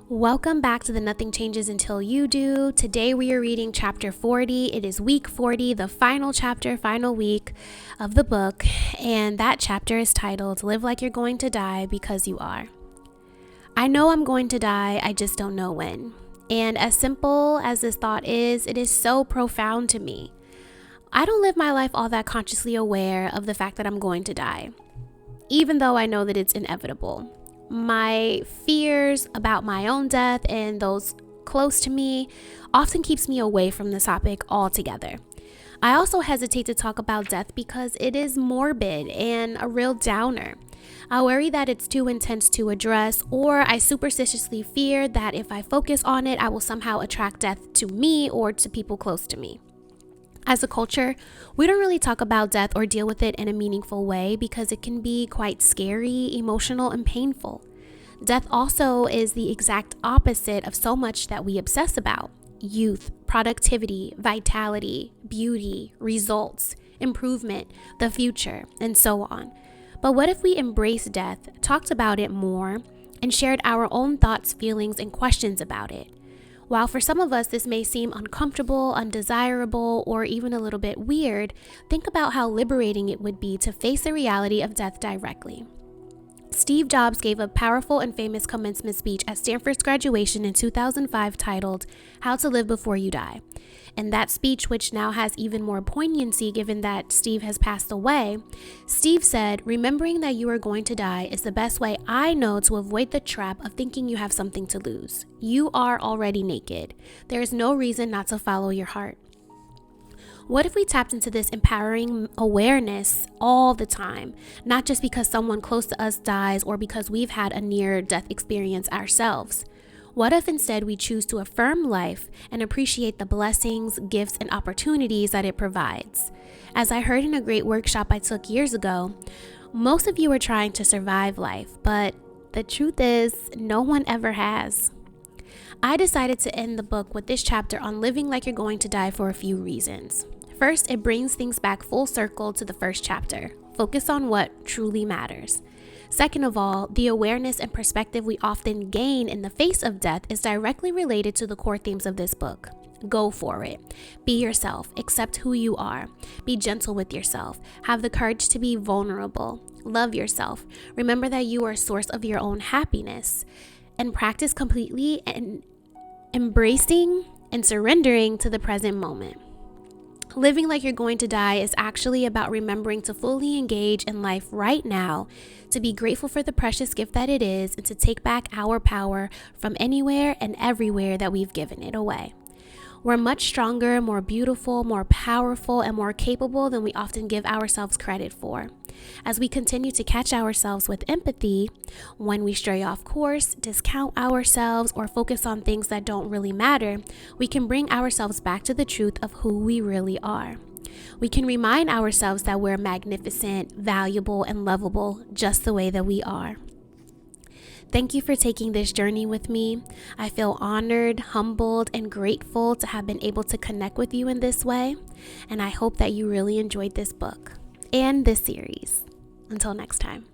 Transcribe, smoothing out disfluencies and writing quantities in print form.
Welcome back to the Nothing Changes Until You Do. Today we are reading chapter 40. It is week 40, the final chapter, final week of the book. And that chapter is titled, Live Like You're Going to Die Because You Are. I know I'm going to die, I just don't know when. And as simple as this thought is, it is so profound to me. I don't live my life all that consciously aware of the fact that I'm going to die, even though I know that it's inevitable. My fears about my own death and those close to me often keeps me away from the topic altogether. I also hesitate to talk about death because it is morbid and a real downer. I worry that it's too intense to address, or I superstitiously fear that if I focus on it, I will somehow attract death to me or to people close to me. As a culture, we don't really talk about death or deal with it in a meaningful way because it can be quite scary, emotional, and painful. Death also is the exact opposite of so much that we obsess about: youth, productivity, vitality, beauty, results, improvement, the future, and so on. But what if we embraced death, talked about it more, and shared our own thoughts, feelings, and questions about it? While for some of us this may seem uncomfortable, undesirable, or even a little bit weird, think about how liberating it would be to face the reality of death directly. Steve Jobs gave a powerful and famous commencement speech at Stanford's graduation in 2005 titled, How to Live Before You Die. In that speech, which now has even more poignancy given that Steve has passed away, Steve said, remembering that you are going to die is the best way I know to avoid the trap of thinking you have something to lose. You are already naked. There is no reason not to follow your heart. What if we tapped into this empowering awareness all the time, not just because someone close to us dies or because we've had a near-death experience ourselves? What if instead we choose to affirm life and appreciate the blessings, gifts, and opportunities that it provides? As I heard in a great workshop I took years ago, most of you are trying to survive life, but the truth is, no one ever has. I decided to end the book with this chapter on living like you're going to die for a few reasons. First, it brings things back full circle to the first chapter. Focus on what truly matters. Second of all, the awareness and perspective we often gain in the face of death is directly related to the core themes of this book. Go for it. Be yourself. Accept who you are. Be gentle with yourself. Have the courage to be vulnerable. Love yourself. Remember that you are a source of your own happiness. And practice completely and embracing and surrendering to the present moment. Living like you're going to die is actually about remembering to fully engage in life right now, to be grateful for the precious gift that it is, and to take back our power from anywhere and everywhere that we've given it away. We're much stronger, more beautiful, more powerful, and more capable than we often give ourselves credit for. As we continue to catch ourselves with empathy, when we stray off course, discount ourselves, or focus on things that don't really matter, we can bring ourselves back to the truth of who we really are. We can remind ourselves that we're magnificent, valuable, and lovable just the way that we are. Thank you for taking this journey with me. I feel honored, humbled, and grateful to have been able to connect with you in this way, and I hope that you really enjoyed this book and this series. Until next time.